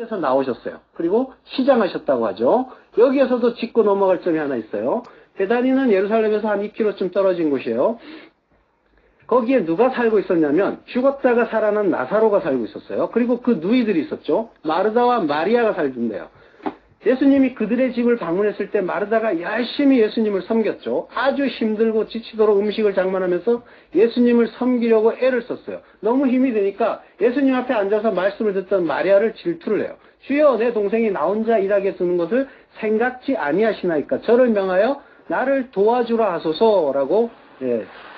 에서 나오셨어요. 그리고 시장하셨다고 하죠. 여기에서도 짚고 넘어갈 점이 하나 있어요. 베다니는 예루살렘에서 한 2km쯤 떨어진 곳이에요. 거기에 누가 살고 있었냐면 죽었다가 살아난 나사로가 살고 있었어요. 그리고 그 누이들이 있었죠. 마르다와 마리아가 살던데요. 예수님이 그들의 집을 방문했을 때 마르다가 열심히 예수님을 섬겼죠. 아주 힘들고 지치도록 음식을 장만하면서 예수님을 섬기려고 애를 썼어요. 너무 힘이 드니까 예수님 앞에 앉아서 말씀을 듣던 마리아를 질투를 해요. 주여, 내 동생이 나 혼자 일하게 두는 것을 생각지 아니하시나이까 저를 명하여 나를 도와주라 하소서라고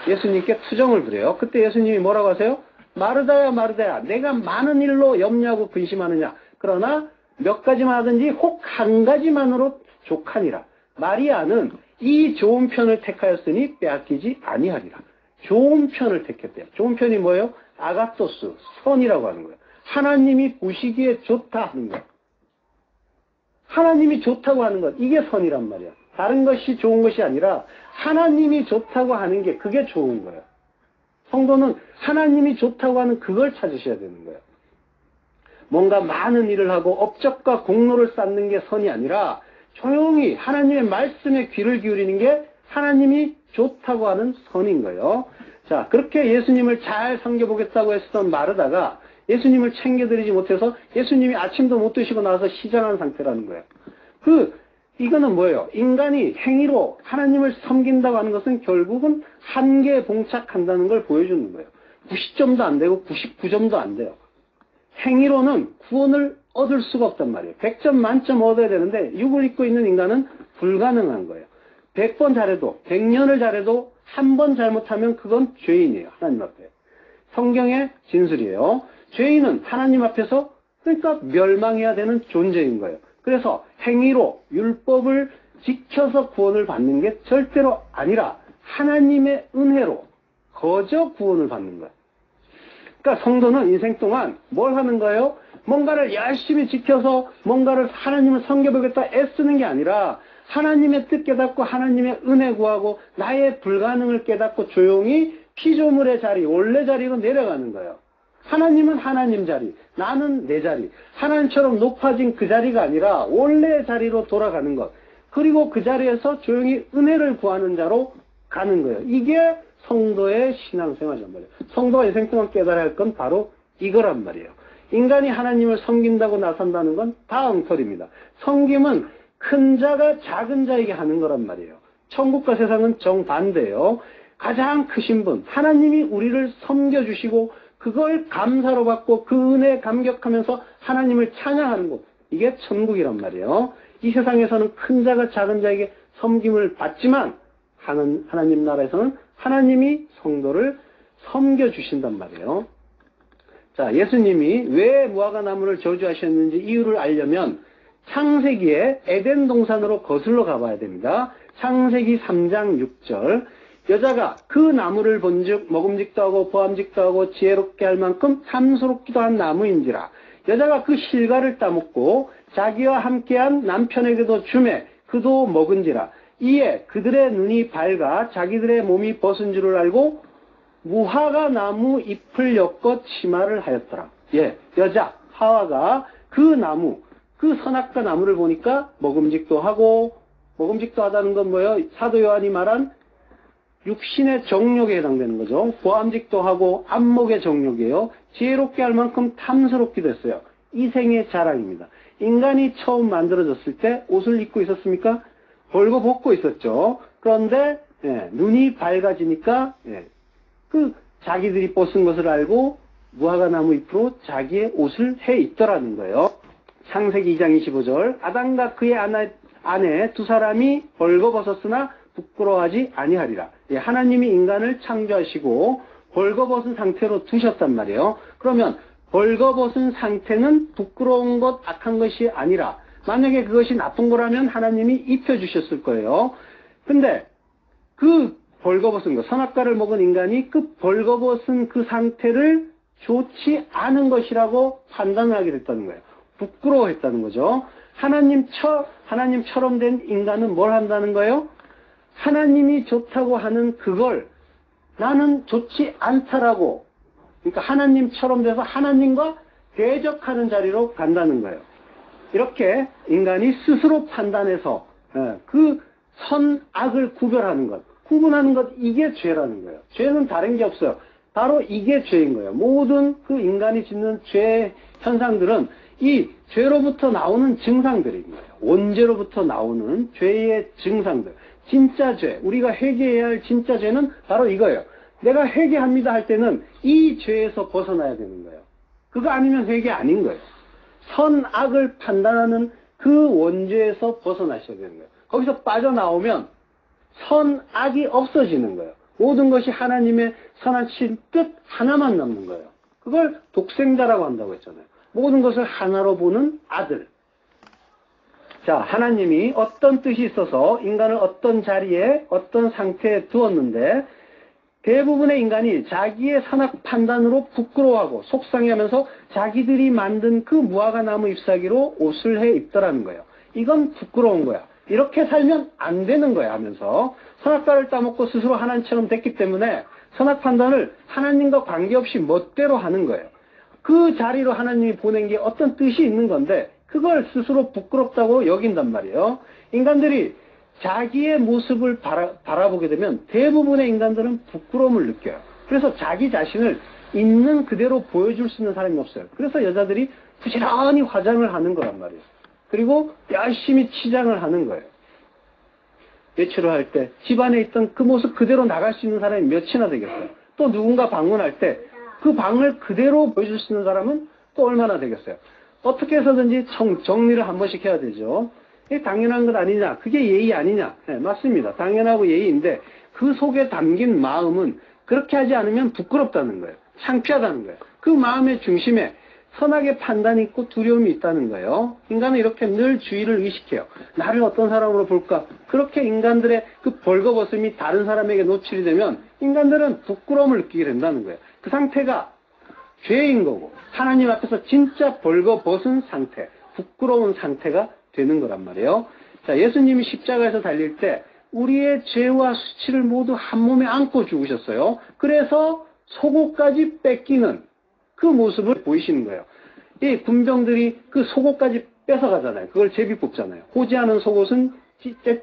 예수님께 투정을 부려요. 그때 예수님이 뭐라고 하세요? 마르다야 마르다야, 내가 많은 일로 염려하고 근심하느냐. 그러나 몇 가지만 하든지 혹 한 가지만으로 족하니라. 마리아는 이 좋은 편을 택하였으니 빼앗기지 아니하리라. 좋은 편을 택했대요. 좋은 편이 뭐예요? 아가토스, 선이라고 하는 거예요. 하나님이 보시기에 좋다 하는 거예요. 하나님이 좋다고 하는 것, 이게 선이란 말이야. 다른 것이 좋은 것이 아니라 하나님이 좋다고 하는 게 그게 좋은 거예요. 성도는 하나님이 좋다고 하는 그걸 찾으셔야 되는 거예요. 뭔가 많은 일을 하고 업적과 공로를 쌓는 게 선이 아니라 조용히 하나님의 말씀에 귀를 기울이는 게 하나님이 좋다고 하는 선인 거예요. 자, 그렇게 예수님을 잘 섬겨보겠다고 했던 마르다가 예수님을 챙겨드리지 못해서 예수님이 아침도 못 드시고 나서 시장한 상태라는 거예요. 이거는 뭐예요? 인간이 행위로 하나님을 섬긴다고 하는 것은 결국은 한계에 봉착한다는 걸 보여주는 거예요. 90점도 안 되고 99점도 안 돼요. 행위로는 구원을 얻을 수가 없단 말이에요. 100점 만점 얻어야 되는데 육을 입고 있는 인간은 불가능한 거예요. 100번 잘해도 100년을 잘해도 한 번 잘못하면 그건 죄인이에요. 하나님 앞에. 성경의 진술이에요. 죄인은 하나님 앞에서 그러니까 멸망해야 되는 존재인 거예요. 그래서 행위로 율법을 지켜서 구원을 받는 게 절대로 아니라 하나님의 은혜로 거저 구원을 받는 거예요. 그러니까 성도는 인생 동안 뭘 하는 거예요? 뭔가를 열심히 지켜서 뭔가를 하나님을 섬겨보겠다 애쓰는 게 아니라 하나님의 뜻 깨닫고 하나님의 은혜 구하고 나의 불가능을 깨닫고 조용히 피조물의 자리, 원래 자리로 내려가는 거예요. 하나님은 하나님 자리, 나는 내 자리. 하나님처럼 높아진 그 자리가 아니라 원래의 자리로 돌아가는 것. 그리고 그 자리에서 조용히 은혜를 구하는 자로 가는 거예요. 이게 성도의 신앙생활이란 말이에요. 성도가 인생 동안 깨달아야 할 건 바로 이거란 말이에요. 인간이 하나님을 섬긴다고 나선다는 건 다 엉터리입니다. 섬김은 큰 자가 작은 자에게 하는 거란 말이에요. 천국과 세상은 정반대예요. 가장 크신 분, 하나님이 우리를 섬겨주시고 그걸 감사로 받고 그 은혜에 감격하면서 하나님을 찬양하는 곳, 이게 천국이란 말이에요. 이 세상에서는 큰 자가 작은 자에게 섬김을 받지만 하나님 나라에서는 하나님이 성도를 섬겨주신단 말이에요. 자, 예수님이 왜 무화과 나무를 저주하셨는지 이유를 알려면 창세기에 에덴 동산으로 거슬러 가봐야 됩니다. 창세기 3장 6절. 여자가 그 나무를 본즉 먹음직도 하고 보암직도 하고 지혜롭게 할 만큼 탐스럽기도 한 나무인지라. 여자가 그 실과를 따먹고 자기와 함께한 남편에게도 주매 그도 먹은지라. 이에 그들의 눈이 밝아 자기들의 몸이 벗은 줄을 알고 무화과 나무 잎을 엮어 치마를 하였더라. 여자 하와가 그 나무, 그 선악과 나무를 보니까 먹음직도 하고, 먹음직도 하다는 건 뭐예요? 사도 요한이 말한 육신의 정욕에 해당되는 거죠. 보암직도 하고 안목의 정욕이에요. 지혜롭게 할 만큼 탐스럽기도 했어요. 이생의 자랑입니다. 인간이 처음 만들어졌을 때 옷을 입고 있었습니까? 벌거벗고 있었죠. 그런데 눈이 밝아지니까 자기들이 벗은 것을 알고 무화과 나무 잎으로 자기의 옷을 해 입더라는 거예요. 창세기 2장 25절. 아담과 그의 아내 두 사람이 벌거벗었으나 부끄러워하지 아니하리라. 하나님이 인간을 창조하시고 벌거벗은 상태로 두셨단 말이에요. 그러면 벌거벗은 상태는 부끄러운 것, 악한 것이 아니라 만약에 그것이 나쁜 거라면 하나님이 입혀주셨을 거예요. 근데 그 벌거벗은 것, 선악과를 먹은 인간이 그 벌거벗은 그 상태를 좋지 않은 것이라고 판단을 하게 됐다는 거예요. 부끄러워했다는 거죠. 하나님처럼 된 인간은 뭘 한다는 거예요? 하나님이 좋다고 하는 그걸 나는 좋지 않다라고, 그러니까 하나님처럼 돼서 하나님과 대적하는 자리로 간다는 거예요. 이렇게 인간이 스스로 판단해서 그 선악을 구별하는 것, 구분하는 것, 이게 죄라는 거예요. 죄는 다른 게 없어요. 바로 이게 죄인 거예요. 모든 그 인간이 짓는 죄 현상들은 이 죄로부터 나오는 증상들인 거예요. 원죄로부터 나오는 죄의 증상들. 진짜 죄, 우리가 회개해야 할 진짜 죄는 바로 이거예요. 내가 회개합니다 할 때는 이 죄에서 벗어나야 되는 거예요. 그거 아니면 회개 아닌 거예요. 선악을 판단하는 그 원죄에서 벗어나셔야 되는 거예요. 거기서 빠져나오면 선악이 없어지는 거예요. 모든 것이 하나님의 선하신 뜻 하나만 남는 거예요. 그걸 독생자라고 한다고 했잖아요. 모든 것을 하나로 보는 아들. 자, 하나님이 어떤 뜻이 있어서 인간을 어떤 자리에 어떤 상태에 두었는데 대부분의 인간이 자기의 선악 판단으로 부끄러워하고 속상해하면서 자기들이 만든 그 무화과 나무 잎사귀로 옷을 해 입더라는 거예요. 이건 부끄러운 거야. 이렇게 살면 안 되는 거야 하면서 선악과를 따먹고 스스로 하나님처럼 됐기 때문에 선악 판단을 하나님과 관계없이 멋대로 하는 거예요. 그 자리로 하나님이 보낸 게 어떤 뜻이 있는 건데 그걸 스스로 부끄럽다고 여긴단 말이에요. 인간들이 자기의 모습을 바라보게 되면 대부분의 인간들은 부끄러움을 느껴요. 그래서 자기 자신을 있는 그대로 보여줄 수 있는 사람이 없어요. 그래서 여자들이 부지런히 화장을 하는 거란 말이에요. 그리고 열심히 치장을 하는 거예요. 외출을 할 때 집안에 있던 그 모습 그대로 나갈 수 있는 사람이 몇이나 되겠어요. 또 누군가 방문할 때 그 방을 그대로 보여줄 수 있는 사람은 또 얼마나 되겠어요. 어떻게 해서든지 정리를 한 번씩 해야 되죠. 이게 당연한 것 아니냐, 그게 예의 아니냐. 네, 맞습니다. 당연하고 예의인데 그 속에 담긴 마음은 그렇게 하지 않으면 부끄럽다는 거예요. 창피하다는 거예요. 그 마음의 중심에 선악의 판단이 있고 두려움이 있다는 거예요. 인간은 이렇게 늘 주의를 의식해요. 나를 어떤 사람으로 볼까? 그렇게 인간들의 그 벌거벗음이 다른 사람에게 노출이 되면 인간들은 부끄러움을 느끼게 된다는 거예요. 그 상태가 죄인 거고 하나님 앞에서 진짜 벌거벗은 상태, 부끄러운 상태가 되는 거란 말이에요. 자, 예수님이 십자가에서 달릴 때 우리의 죄와 수치를 모두 한 몸에 안고 죽으셨어요. 그래서 속옷까지 뺏기는 그 모습을 보이시는 거예요. 이 군병들이 그 속옷까지 뺏어가잖아요. 그걸 제비 뽑잖아요. 호지하는 속옷은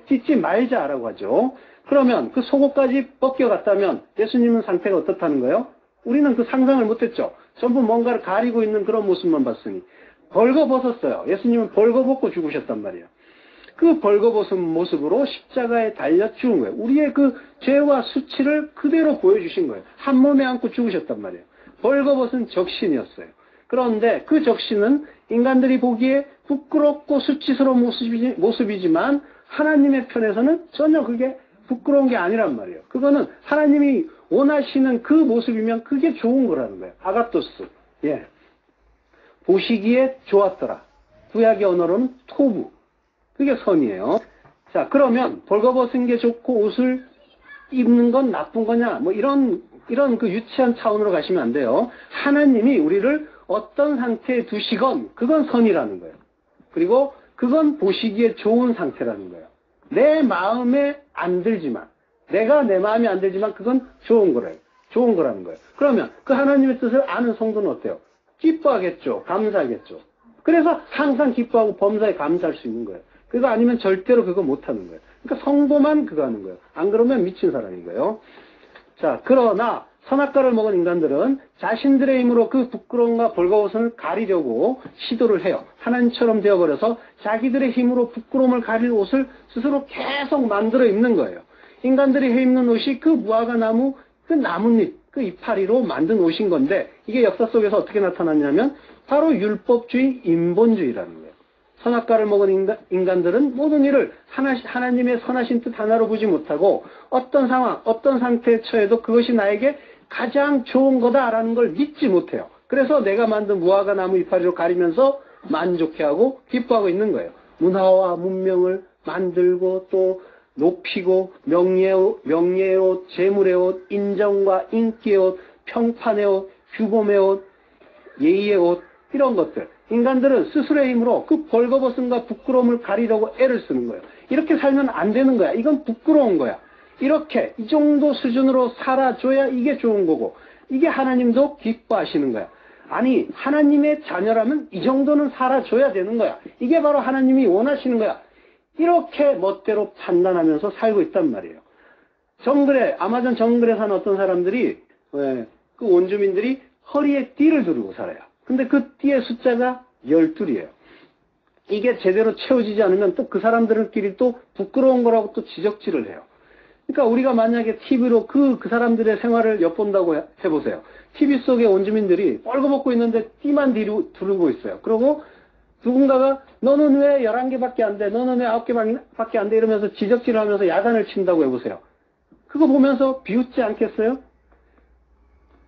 찢지 말자라고 하죠. 그러면 그 속옷까지 벗겨갔다면 예수님은 상태가 어떻다는 거예요? 우리는 그 상상을 못했죠. 전부 뭔가를 가리고 있는 그런 모습만 봤으니. 벌거벗었어요. 예수님은 벌거벗고 죽으셨단 말이에요. 그 벌거벗은 모습으로 십자가에 달려 죽은 거예요. 우리의 그 죄와 수치를 그대로 보여주신 거예요. 한 몸에 안고 죽으셨단 말이에요. 벌거벗은 적신이었어요. 그런데 그 적신은 인간들이 보기에 부끄럽고 수치스러운 모습이지만 하나님의 편에서는 전혀 그게 부끄러운 게 아니란 말이에요. 그거는 하나님이 원하시는 그 모습이면 그게 좋은 거라는 거예요. 아가토스. 예. 보시기에 좋았더라. 구약의 언어로는 토부. 그게 선이에요. 자, 그러면 벌거벗은 게 좋고 옷을 입는 건 나쁜 거냐? 뭐 이런 그 유치한 차원으로 가시면 안 돼요. 하나님이 우리를 어떤 상태에 두시건 그건 선이라는 거예요. 그리고 그건 보시기에 좋은 상태라는 거예요. 내 마음에 안 들지만, 내가 내 마음에 안 들지만 그건 좋은 거래요. 좋은 거라는 거예요. 그러면 그 하나님의 뜻을 아는 성도는 어때요? 기뻐하겠죠. 감사하겠죠. 그래서 항상 기뻐하고 범사에 감사할 수 있는 거예요. 그거 아니면 절대로 그거 못하는 거예요. 그러니까 성도만 그거 하는 거예요. 안 그러면 미친 사람인 거예요. 자, 그러나 선악과를 먹은 인간들은 자신들의 힘으로 그 부끄러움과 벌거벗음을 가리려고 시도를 해요. 하나님처럼 되어버려서 자기들의 힘으로 부끄러움을 가릴 옷을 스스로 계속 만들어 입는 거예요. 인간들이 해 입는 옷이 그 무화과 나무, 그 나뭇잎, 그 이파리로 만든 옷인 건데 이게 역사 속에서 어떻게 나타났냐면 바로 율법주의, 인본주의라는 거예요. 선악과를 먹은 인간들은 모든 일을 하나님의 선하신 뜻 하나로 보지 못하고 어떤 상황, 어떤 상태에 처해도 그것이 나에게 가장 좋은 거다라는 걸 믿지 못해요. 그래서 내가 만든 무화과 나무 이파리로 가리면서 만족해하고 기뻐하고 있는 거예요. 문화와 문명을 만들고 또 높이고 명예의 옷, 재물의 옷, 인정과 인기의 옷, 평판의 옷, 규범의 옷, 예의의 옷 이런 것들. 인간들은 스스로의 힘으로 그 벌거벗음과 부끄러움을 가리려고 애를 쓰는 거예요. 이렇게 살면 안 되는 거야. 이건 부끄러운 거야. 이렇게 이 정도 수준으로 살아줘야 이게 좋은 거고 이게 하나님도 기뻐하시는 거야. 아니 하나님의 자녀라면 이 정도는 살아줘야 되는 거야. 이게 바로 하나님이 원하시는 거야. 이렇게 멋대로 판단하면서 살고 있단 말이에요. 정글에 아마존 정글에 사는 어떤 사람들이 그 원주민들이 허리에 띠를 두르고 살아요. 근데 그 띠의 숫자가 12이에요. 이게 제대로 채워지지 않으면 또 그 사람들끼리 또 부끄러운 거라고 또 지적질을 해요. 그러니까 우리가 만약에 TV로 그 사람들의 생활을 엿본다고 해보세요. TV 속에 원주민들이 뻘거벗고 있는데 띠만 두르고 있어요. 그리고 누군가가 너는 왜 11개밖에 안 돼? 너는 왜 9개밖에 안 돼? 이러면서 지적질을 하면서 야단을 친다고 해보세요. 그거 보면서 비웃지 않겠어요?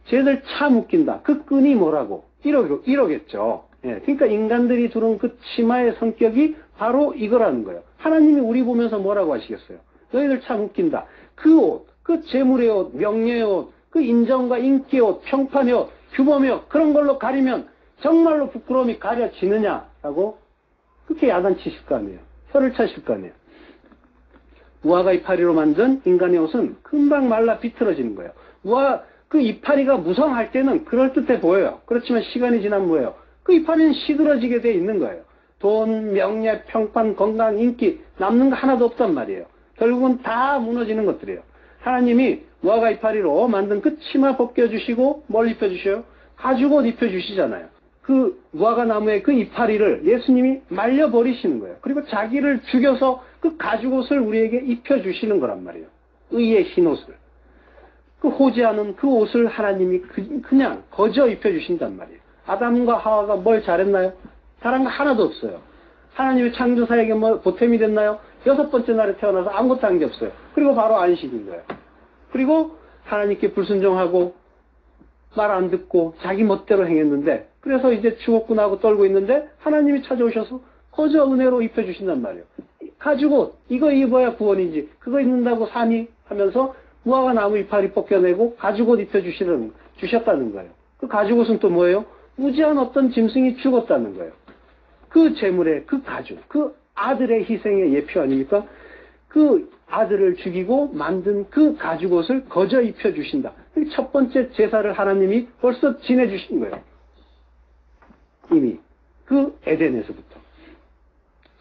쟤들 참 웃긴다. 그 끈이 뭐라고? 이러겠죠. 예, 그러니까 인간들이 두른 그 치마의 성격이 바로 이거라는 거예요. 하나님이 우리 보면서 뭐라고 하시겠어요? 너희들 참 웃긴다. 그 옷, 그 재물의 옷, 명예의 옷, 그 인정과 인기의 옷, 평판의 옷, 규범의 옷, 그런 걸로 가리면 정말로 부끄러움이 가려지느냐라고 그렇게 야단치실 거 아니에요. 혀를 차실 거 아니에요. 무화과 이파리로 만든 인간의 옷은 금방 말라 비틀어지는 거예요. 그 이파리가 무성할 때는 그럴듯해 보여요. 그렇지만 시간이 지나면 뭐예요? 그 이파리는 시들어지게 돼 있는 거예요. 돈, 명예, 평판, 건강, 인기 남는 거 하나도 없단 말이에요. 결국은 다 무너지는 것들이에요. 하나님이 무화과 이파리로 만든 그 치마 벗겨주시고 뭘 입혀주셔요? 가죽옷 입혀주시잖아요. 그 무화과 나무의 그 이파리를 예수님이 말려버리시는 거예요. 그리고 자기를 죽여서 그 가죽옷을 우리에게 입혀주시는 거란 말이에요. 의의 흰옷을. 그 호지하는 그 옷을 하나님이 그냥 거저 입혀주신단 말이에요. 아담과 하와가 뭘 잘했나요? 잘한 거 하나도 없어요. 하나님의 창조사에게 뭐 보탬이 됐나요? 6번째 날에 태어나서 아무것도 한 게 없어요. 그리고 바로 안식인 거예요. 그리고 하나님께 불순종하고 말 안 듣고 자기 멋대로 행했는데 그래서 이제 죽었구나 하고 떨고 있는데 하나님이 찾아오셔서 거저 은혜로 입혀주신단 말이에요. 가죽옷 이거 입어야 구원이지 그거 입는다고 사니 하면서 무화과 나무 이파리 벗겨내고 가죽옷 입혀주셨다는 거예요. 그 가죽옷은 또 뭐예요? 무지한 어떤 짐승이 죽었다는 거예요. 그 재물의 그 가죽, 그 아들의 희생의 예표 아닙니까? 그 아들을 죽이고 만든 그 가죽옷을 거저 입혀주신다. 첫 번째 제사를 하나님이 벌써 지내주신 거예요. 이미 그 에덴에서부터.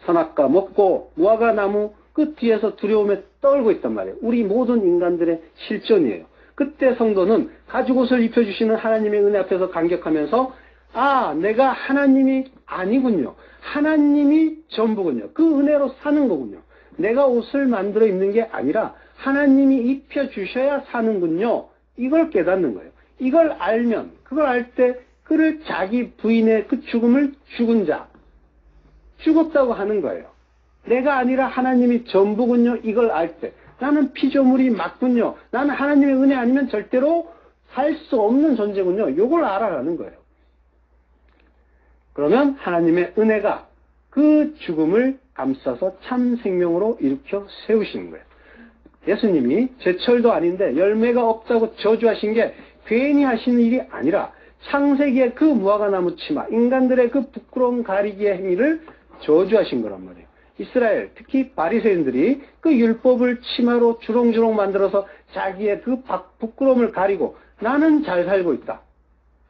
선악과 먹고 무화과 나무 그 뒤에서 두려움에 떨고 있단 말이에요. 우리 모든 인간들의 실존이에요. 그때 성도는 가죽옷을 입혀주시는 하나님의 은혜 앞에서 감격하면서 아, 내가 하나님이 아니군요. 하나님이 전부군요. 그 은혜로 사는 거군요. 내가 옷을 만들어 입는 게 아니라 하나님이 입혀주셔야 사는군요. 이걸 깨닫는 거예요. 이걸 알면, 그걸 알 때 그를 자기 부인의 그 죽음을 죽은 자, 죽었다고 하는 거예요. 내가 아니라 하나님이 전부군요. 이걸 알 때 나는 피조물이 맞군요. 나는 하나님의 은혜 아니면 절대로 살 수 없는 존재군요. 이걸 알아가는 거예요. 그러면 하나님의 은혜가 그 죽음을 감싸서 참 생명으로 일으켜 세우시는 거예요. 예수님이 제철도 아닌데 열매가 없다고 저주하신 게 괜히 하시는 일이 아니라 창세기의 그 무화과나무 치마, 인간들의 그 부끄러움 가리기의 행위를 저주하신 거란 말이에요. 이스라엘, 특히 바리새인들이 그 율법을 치마로 주렁주렁 만들어서 자기의 그 부끄러움을 가리고 나는 잘 살고 있다.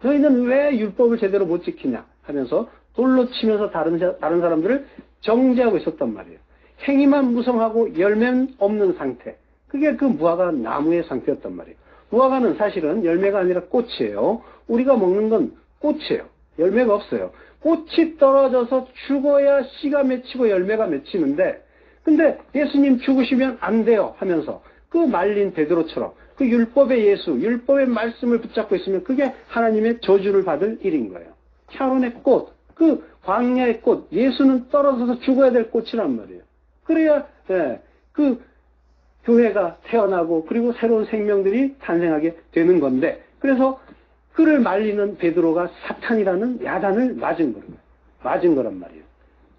너희는 왜 율법을 제대로 못 지키냐 하면서 돌로 치면서 다른 사람들을 정죄하고 있었단 말이에요. 행위만 무성하고 열매는 없는 상태. 그게 그 무화과 나무의 상태였단 말이에요. 무화과는 사실은 열매가 아니라 꽃이에요. 우리가 먹는 건 꽃이에요. 열매가 없어요. 꽃이 떨어져서 죽어야 씨가 맺히고 열매가 맺히는데 근데 예수님 죽으시면 안 돼요 하면서 그 말린 베드로처럼 그 율법의 예수, 율법의 말씀을 붙잡고 있으면 그게 하나님의 저주를 받을 일인 거예요. 샤론의 꽃, 그 광야의 꽃, 예수는 떨어져서 죽어야 될 꽃이란 말이에요. 그래야 그 교회가 태어나고 그리고 새로운 생명들이 탄생하게 되는 건데 그래서 그를 말리는 베드로가 사탄이라는 야단을 맞은 거란 말이에요.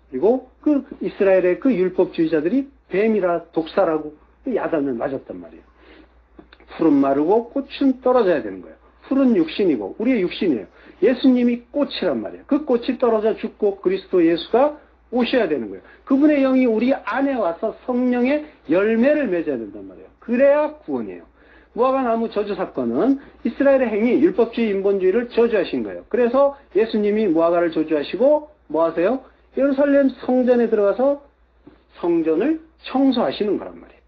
그리고 그 이스라엘의 그 율법주의자들이 뱀이라 독사라고 그 야단을 맞았단 말이에요. 풀은 마르고 꽃은 떨어져야 되는 거예요. 풀은 육신이고 우리의 육신이에요. 예수님이 꽃이란 말이에요. 그 꽃이 떨어져 죽고 그리스도 예수가 오셔야 되는 거예요. 그분의 영이 우리 안에 와서 성령의 열매를 맺어야 된단 말이에요. 그래야 구원이에요. 무화과나무 저주 사건은 이스라엘의 행위, 율법주의, 인본주의를 저주하신 거예요. 그래서 예수님이 무화과를 저주하시고 뭐 하세요? 예루살렘 성전에 들어가서 성전을 청소하시는 거란 말이에요.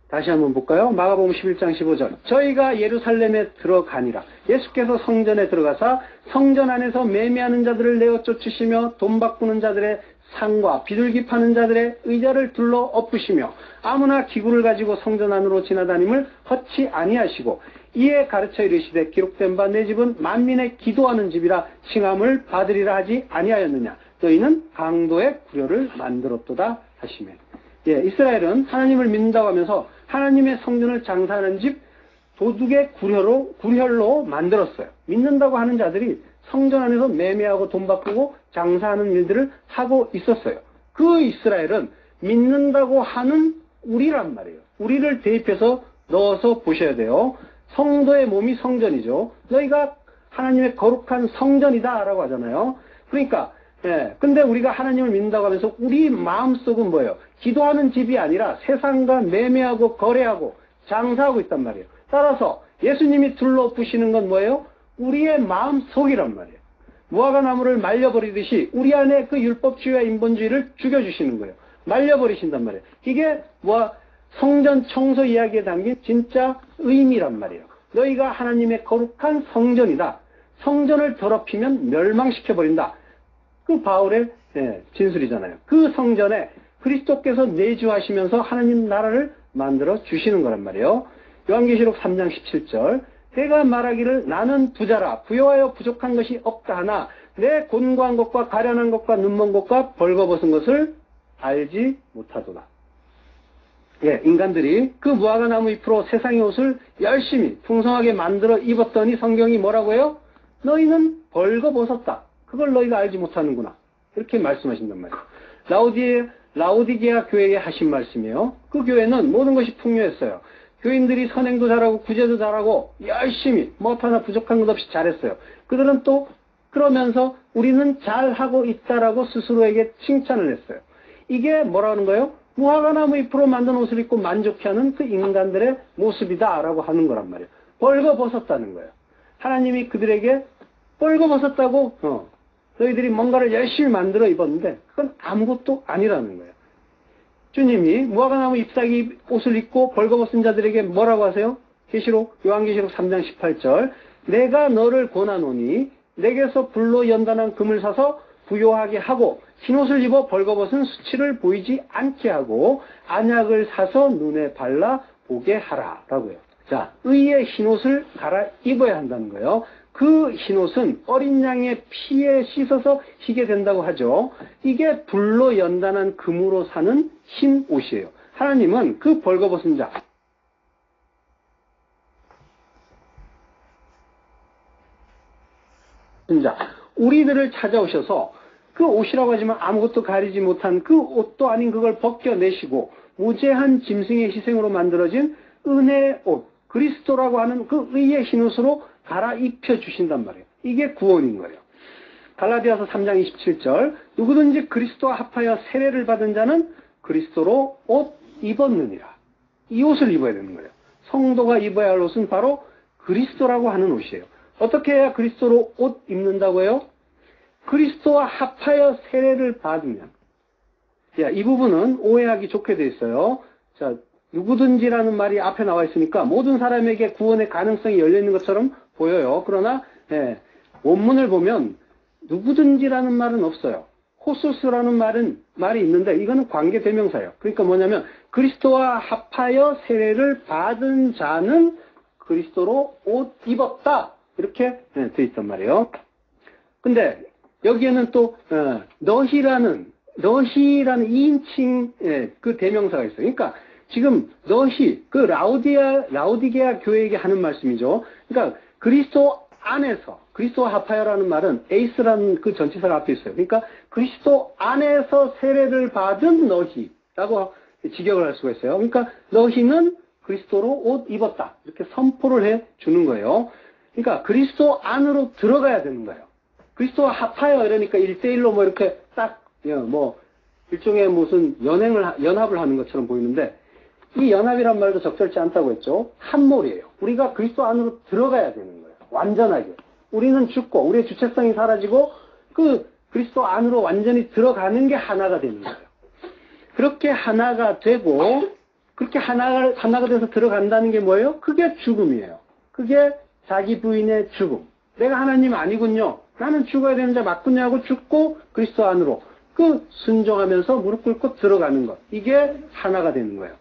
다시 한번 볼까요? 마가복음 11장 15절. 저희가 예루살렘에 들어가니라. 예수께서 성전에 들어가사 성전 안에서 매매하는 자들을 내어 쫓으시며 돈 바꾸는 자들의 상과 비둘기 파는 자들의 의자를 둘러 엎으시며 아무나 기구를 가지고 성전 안으로 지나다님을 허치 아니하시고 이에 가르쳐 이르시되 기록된 바 내 집은 만민의 기도하는 집이라 칭함을 받으리라 하지 아니하였느냐. 너희는 강도의 구려를 만들었도다 하시며. 예, 이스라엘은 하나님을 믿는다고 하면서 하나님의 성전을 장사하는 집 도둑의 구혈로 만들었어요. 믿는다고 하는 자들이 성전 안에서 매매하고 돈 바꾸고 장사하는 일들을 하고 있었어요. 그 이스라엘은 믿는다고 하는 우리란 말이에요. 우리를 대입해서 넣어서 보셔야 돼요. 성도의 몸이 성전이죠. 너희가 하나님의 거룩한 성전이다 라고 하잖아요. 그러니까 근데 우리가 하나님을 믿는다고 하면서 우리 마음속은 뭐예요? 기도하는 집이 아니라 세상과 매매하고 거래하고 장사하고 있단 말이에요. 따라서 예수님이 둘러부시는 건 뭐예요? 우리의 마음속이란 말이에요. 무화과 나무를 말려버리듯이 우리 안에 그 율법주의와 인본주의를 죽여주시는 거예요. 말려버리신단 말이에요. 이게 성전 청소 이야기에 담긴 진짜 의미란 말이에요. 너희가 하나님의 거룩한 성전이다. 성전을 더럽히면 멸망시켜버린다. 그 바울의 진술이잖아요. 그 성전에 그리스도께서 내주하시면서 하나님 나라를 만들어 주시는 거란 말이에요. 요한계시록 3장 17절. 내가 말하기를 나는 부자라 부여하여 부족한 것이 없다 하나 내 곤고한 것과 가련한 것과 눈먼 것과 벌거벗은 것을 알지 못하도다. 예, 인간들이 그 무화과 나무 잎으로 세상의 옷을 열심히 풍성하게 만들어 입었더니 성경이 뭐라고 해요? 너희는 벌거벗었다. 그걸 너희가 알지 못하는구나. 이렇게 말씀하신단 말이에요. 라오디게아 교회에 하신 말씀이에요. 그 교회는 모든 것이 풍요했어요. 교인들이 선행도 잘하고 구제도 잘하고 열심히 뭐 하나 부족한 것 없이 잘했어요. 그들은 또 그러면서 우리는 잘하고 있다라고 스스로에게 칭찬을 했어요. 이게 뭐라는 거예요? 무화과 나무 잎으로 만든 옷을 입고 만족해하는 그 인간들의 모습이다라고 하는 거란 말이에요. 벌거벗었다는 거예요. 하나님이 그들에게 벌거벗었다고 너희들이 뭔가를 열심히 만들어 입었는데 그건 아무것도 아니라는 거예요. 주님이 무화과나무 잎사귀 옷을 입고 벌거벗은 자들에게 뭐라고 하세요? 요한계시록 3장 18절. 내가 너를 권하노니 내게서 불로 연단한 금을 사서 부요하게 하고 흰옷을 입어 벌거벗은 수치를 보이지 않게 하고 안약을 사서 눈에 발라 보게 하라 라고요. 자, 의의 흰옷을 갈아입어야 한다는 거예요. 그 흰옷은 어린 양의 피에 씻어서 희게 된다고 하죠. 이게 불로 연단한 금으로 사는 흰 옷이에요. 하나님은 그 벌거벗은 자, 우리들을 찾아오셔서 그 옷이라고 하지만 아무것도 가리지 못한 그 옷도 아닌 그걸 벗겨내시고 무죄한 짐승의 희생으로 만들어진 은혜의 옷, 그리스도라고 하는 그 의의 흰옷으로 갈아입혀 주신단 말이에요. 이게 구원인 거예요. 갈라디아서 3장 27절. 누구든지 그리스도와 합하여 세례를 받은 자는 그리스도로 옷 입었느니라. 이 옷을 입어야 되는 거예요. 성도가 입어야 할 옷은 바로 그리스도라고 하는 옷이에요. 어떻게 해야 그리스도로 옷 입는다고 해요? 그리스도와 합하여 세례를 받으면. 야, 이 부분은 오해하기 좋게 돼 있어요. 자, 누구든지라는 말이 앞에 나와 있으니까 모든 사람에게 구원의 가능성이 열려 있는 것처럼 보여요. 그러나 원문을 보면 누구든지라는 말은 없어요. 호소스라는 말이 있는데 이거는 관계대명사예요. 그러니까 뭐냐면 그리스도와 합하여 세례를 받은 자는 그리스도로 옷 입었다. 이렇게 돼 있단 말이에요. 근데 여기에는 또 너희라는 2인칭 그 대명사가 있어요. 그러니까 지금 너희 그 라오디게아 교회에게 하는 말씀이죠. 그러니까 그리스도 안에서 그리스도와 합하여라는 말은 에이스라는 그 전치사가 앞에 있어요. 그러니까 그리스도 안에서 세례를 받은 너희라고 직역을 할 수가 있어요. 그러니까 너희는 그리스도로 옷 입었다. 이렇게 선포를 해 주는 거예요. 그러니까 그리스도 안으로 들어가야 되는 거예요. 그리스도와 합하여 이러니까 1대1로 뭐 이렇게 딱 뭐 일종의 무슨 연합을 하는 것처럼 보이는데 이 연합이란 말도 적절치 않다고 했죠. 한몰이에요. 우리가 그리스도 안으로 들어가야 되는 거예요. 완전하게. 우리는 죽고 우리의 주체성이 사라지고 그 그리스도 안으로 완전히 들어가는 게 하나가 되는 거예요. 그렇게 하나가 되고 그렇게 하나가 돼서 들어간다는 게 뭐예요? 그게 죽음이에요. 그게 자기 부인의 죽음. 내가 하나님 아니군요. 나는 죽어야 되는 자 맞군요 하고 죽고 그리스도 안으로 그 순종하면서 무릎 꿇고 들어가는 것. 이게 하나가 되는 거예요.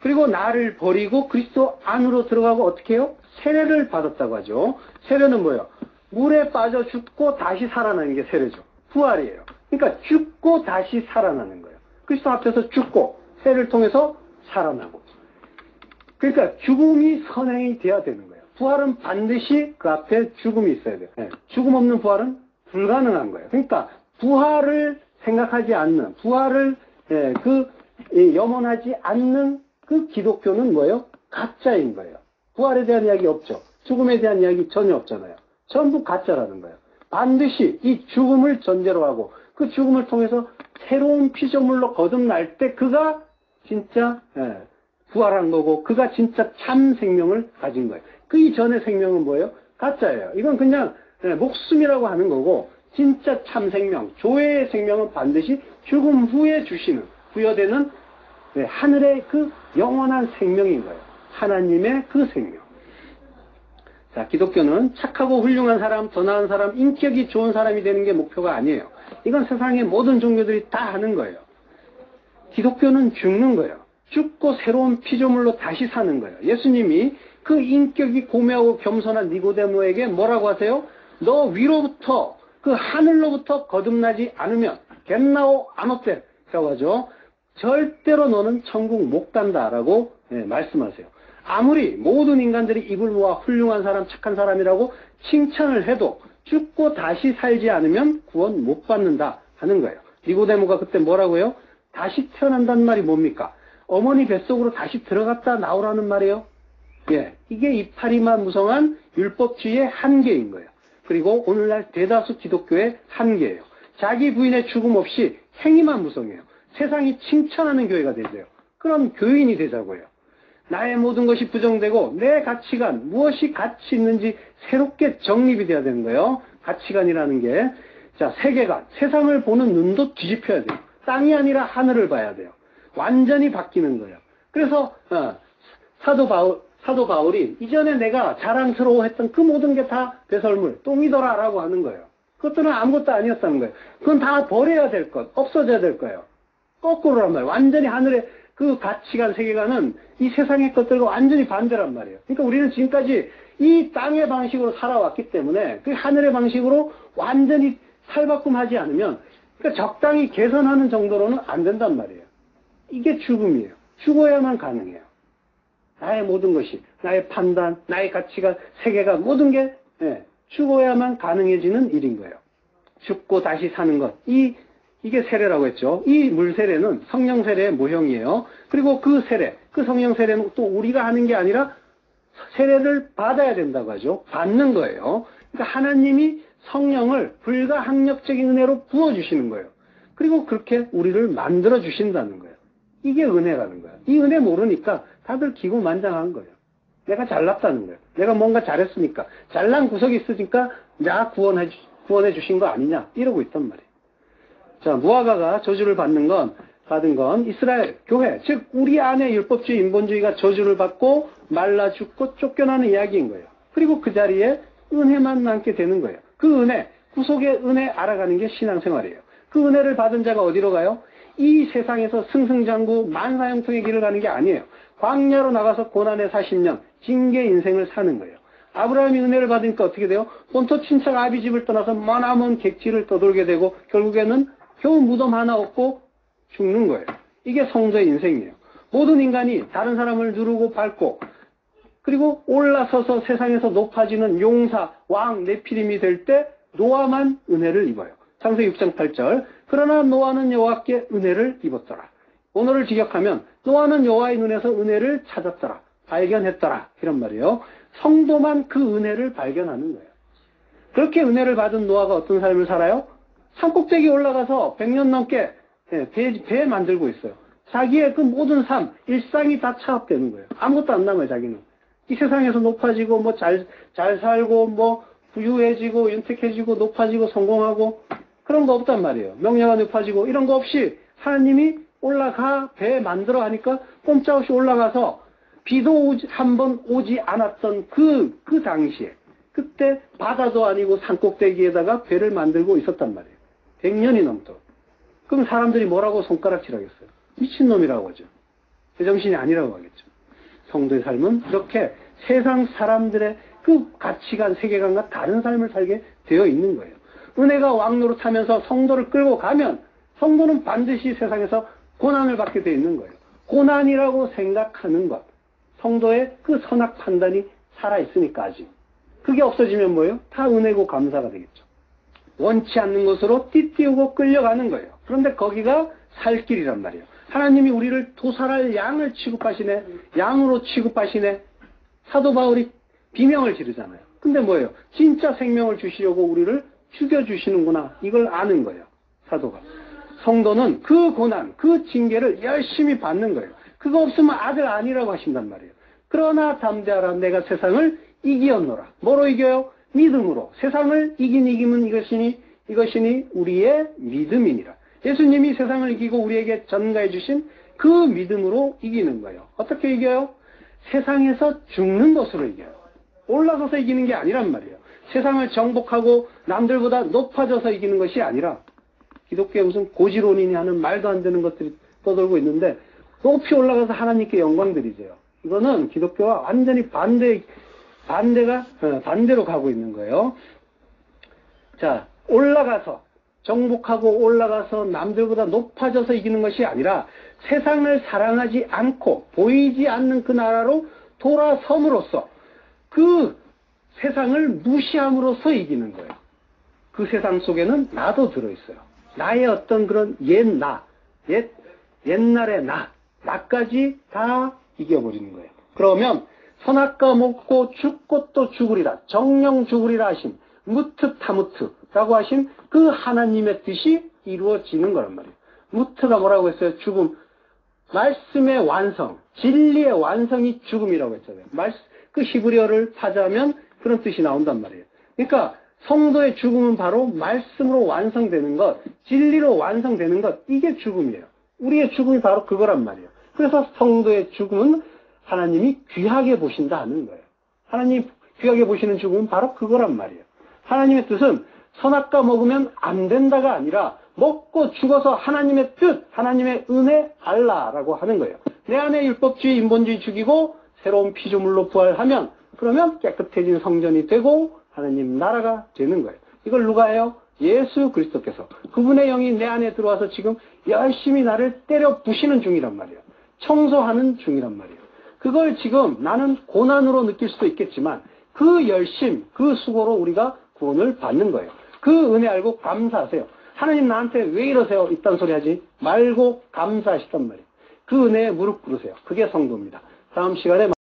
그리고 나를 버리고 그리스도 안으로 들어가고 어떻게 해요? 세례를 받았다고 하죠. 세례는 뭐예요? 물에 빠져 죽고 다시 살아나는 게 세례죠. 부활이에요. 그러니까 죽고 다시 살아나는 거예요. 그리스도 앞에서 죽고 세례를 통해서 살아나고. 그러니까 죽음이 선행이 돼야 되는 거예요. 부활은 반드시 그 앞에 죽음이 있어야 돼요. 네. 죽음 없는 부활은 불가능한 거예요. 그러니까 부활을 생각하지 않는, 부활을 염원하지 않는 그 기독교는 뭐예요? 가짜인 거예요. 부활에 대한 이야기 없죠. 죽음에 대한 이야기 전혀 없잖아요. 전부 가짜라는 거예요. 반드시 이 죽음을 전제로 하고 그 죽음을 통해서 새로운 피조물로 거듭날 때 그가 진짜 부활한 거고 그가 진짜 참 생명을 가진 거예요. 그 이전의 생명은 뭐예요? 가짜예요. 이건 그냥 목숨이라고 하는 거고 진짜 참 생명, 조회의 생명은 반드시 죽음 후에 주시는, 부여되는 하늘의 그 영원한 생명인 거예요. 하나님의 그 생명. 자, 기독교는 착하고 훌륭한 사람, 더 나은 사람, 인격이 좋은 사람이 되는 게 목표가 아니에요. 이건 세상의 모든 종교들이 다 하는 거예요. 기독교는 죽는 거예요. 죽고 새로운 피조물로 다시 사는 거예요. 예수님이 그 인격이 고매하고 겸손한 니고데모에게 뭐라고 하세요? 너 위로부터 그 하늘로부터 거듭나지 않으면 겟나오 아노떼라고 하죠. 절대로 너는 천국 못 간다라고 말씀하세요. 아무리 모든 인간들이 입을 모아 훌륭한 사람, 착한 사람이라고 칭찬을 해도 죽고 다시 살지 않으면 구원 못 받는다 하는 거예요. 니고데모가 그때 뭐라고요? 다시 태어난다는 말이 뭡니까? 어머니 뱃속으로 다시 들어갔다 나오라는 말이에요. 예, 이게 이파리만 무성한 율법주의의 한계인 거예요. 그리고 오늘날 대다수 기독교의 한계예요. 자기 부인의 죽음 없이 행위만 무성해요. 세상이 칭찬하는 교회가 되세요. 그럼 교인이 되자고요. 나의 모든 것이 부정되고 내 가치관, 무엇이 가치 있는지 새롭게 정립이 돼야 되는 거예요. 가치관이라는 게. 자, 세계관, 세상을 보는 눈도 뒤집혀야 돼요. 땅이 아니라 하늘을 봐야 돼요. 완전히 바뀌는 거예요. 그래서 사도 바울이 이전에 내가 자랑스러워했던 그 모든 게 다 배설물, 똥이더라라고 하는 거예요. 그것들은 아무것도 아니었다는 거예요. 그건 다 버려야 될 것, 없어져야 될 거예요. 거꾸로란 말이에요. 완전히 하늘의 그 가치관, 세계관은 이 세상의 것들과 완전히 반대란 말이에요. 그러니까 우리는 지금까지 이 땅의 방식으로 살아왔기 때문에 그 하늘의 방식으로 완전히 살바꿈하지 않으면 그러니까 적당히 개선하는 정도로는 안 된단 말이에요. 이게 죽음이에요. 죽어야만 가능해요. 나의 모든 것이, 나의 판단, 나의 가치관, 세계관, 모든 게 죽어야만 가능해지는 일인 거예요. 죽고 다시 사는 것. 이게 세례라고 했죠. 이 물세례는 성령 세례의 모형이에요. 그리고 그 세례, 그 성령 세례는 또 우리가 하는 게 아니라 세례를 받아야 된다고 하죠. 받는 거예요. 그러니까 하나님이 성령을 불가항력적인 은혜로 부어주시는 거예요. 그리고 그렇게 우리를 만들어 주신다는 거예요. 이게 은혜라는 거예요. 이 은혜 모르니까 다들 기고만장한 거예요. 내가 잘났다는 거예요. 내가 뭔가 잘했으니까. 잘난 구석이 있으니까 나 구원해 주신 거 아니냐 이러고 있단 말이에요. 자, 무화과가 저주를 받은 건 이스라엘 교회, 즉 우리 안에 율법주의, 인본주의가 저주를 받고 말라 죽고 쫓겨나는 이야기인 거예요. 그리고 그 자리에 은혜만 남게 되는 거예요. 그 은혜, 구속의 은혜 알아가는 게 신앙생활이에요. 그 은혜를 받은 자가 어디로 가요? 이 세상에서 승승장구 만사형통의 길을 가는 게 아니에요. 광야로 나가서 고난의 40년, 징계 인생을 사는 거예요. 아브라함이 은혜를 받으니까 어떻게 돼요? 본토 친척 아비 집을 떠나서 머나먼 객지를 떠돌게 되고 결국에는 겨우 무덤 하나 얻고 죽는 거예요. 이게 성도의 인생이에요. 모든 인간이 다른 사람을 누르고 밟고 그리고 올라서서 세상에서 높아지는 용사, 왕, 네피림이 될 때 노아만 은혜를 입어요. 창세기 6장 8절. 그러나 노아는 여호와께 은혜를 입었더라. 오늘을 직역하면 노아는 여호와의 눈에서 은혜를 찾았더라. 발견했더라. 이런 말이에요. 성도만 그 은혜를 발견하는 거예요. 그렇게 은혜를 받은 노아가 어떤 삶을 살아요? 산꼭대기 올라가서 100년 넘게 배 만들고 있어요. 자기의 그 모든 삶, 일상이 다 차압되는 거예요. 아무것도 안 남아요, 자기는. 이 세상에서 높아지고, 뭐 잘 살고, 뭐 부유해지고, 윤택해지고, 높아지고, 성공하고, 그런 거 없단 말이에요. 명예가 높아지고, 이런 거 없이 하나님이 올라가, 배 만들어 하니까 꼼짝없이 올라가서 비도 한 번 오지 않았던 그 당시에, 그때 바다도 아니고 산꼭대기에다가 배를 만들고 있었단 말이에요. 100년이 넘도록. 그럼 사람들이 뭐라고 손가락질하겠어요? 미친놈이라고 하죠. 제정신이 아니라고 하겠죠. 성도의 삶은 이렇게 세상 사람들의 그 가치관, 세계관과 다른 삶을 살게 되어 있는 거예요. 은혜가 왕노릇하면서 성도를 끌고 가면 성도는 반드시 세상에서 고난을 받게 되어 있는 거예요. 고난이라고 생각하는 것, 성도의 그 선악 판단이 살아있으니까 아직. 그게 없어지면 뭐예요? 다 은혜고 감사가 되겠죠. 원치 않는 것으로 띠띠우고 끌려가는 거예요. 그런데 거기가 살 길이란 말이에요. 하나님이 우리를 도살할 양을 취급하시네, 양으로 취급하시네. 사도 바울이 비명을 지르잖아요. 근데 뭐예요? 진짜 생명을 주시려고 우리를 죽여주시는구나. 이걸 아는 거예요. 사도가. 성도는 그 고난, 그 징계를 열심히 받는 거예요. 그거 없으면 아들 아니라고 하신단 말이에요. 그러나 담대하라. 내가 세상을 이기었노라. 뭐로 이겨요? 믿음으로. 세상을 이김은 이것이니 우리의 믿음이니라. 예수님이 세상을 이기고 우리에게 전가해 주신 그 믿음으로 이기는 거예요. 어떻게 이겨요? 세상에서 죽는 것으로 이겨요. 올라서서 이기는 게 아니란 말이에요. 세상을 정복하고 남들보다 높아져서 이기는 것이 아니라, 기독교에 무슨 고지론이니 하는 말도 안 되는 것들이 떠돌고 있는데 높이 올라가서 하나님께 영광 드리세요. 이거는 기독교와 완전히 반대로 가고 있는 거예요. 자, 올라가서 정복하고 올라가서 남들보다 높아져서 이기는 것이 아니라 세상을 사랑하지 않고 보이지 않는 그 나라로 돌아섬으로써 그 세상을 무시함으로써 이기는 거예요. 그 세상 속에는 나도 들어있어요. 나의 어떤 그런 옛날의 나까지 다 이겨버리는 거예요. 그러면 선악과 먹고 죽고 또 죽으리라, 정령 죽으리라 하심, 무트타무트라고 하신 그 하나님의 뜻이 이루어지는 거란 말이에요. 무트가 뭐라고 했어요? 죽음. 말씀의 완성, 진리의 완성이 죽음이라고 했잖아요. 그 히브리어를 파자면 그런 뜻이 나온단 말이에요. 그러니까 성도의 죽음은 바로 말씀으로 완성되는 것, 진리로 완성되는 것, 이게 죽음이에요. 우리의 죽음이 바로 그거란 말이에요. 그래서 성도의 죽음은 하나님이 귀하게 보신다 하는 거예요. 하나님이 귀하게 보시는 죽음은 바로 그거란 말이에요. 하나님의 뜻은 선악과 먹으면 안 된다가 아니라 먹고 죽어서 하나님의 뜻, 하나님의 은혜 알라라고 하는 거예요. 내 안에 율법주의, 인본주의 죽이고 새로운 피조물로 부활하면, 그러면 깨끗해진 성전이 되고 하나님 나라가 되는 거예요. 이걸 누가 해요? 예수 그리스도께서. 그분의 영이 내 안에 들어와서 지금 열심히 나를 때려 부시는 중이란 말이에요. 청소하는 중이란 말이에요. 그걸 지금 나는 고난으로 느낄 수도 있겠지만 그 열심, 그 수고로 우리가 구원을 받는 거예요. 그 은혜 알고 감사하세요. 하나님 나한테 왜 이러세요? 이딴 소리 하지 말고 감사하시단 말이에요. 그 은혜에 무릎 꿇으세요. 그게 성도입니다. 다음 시간에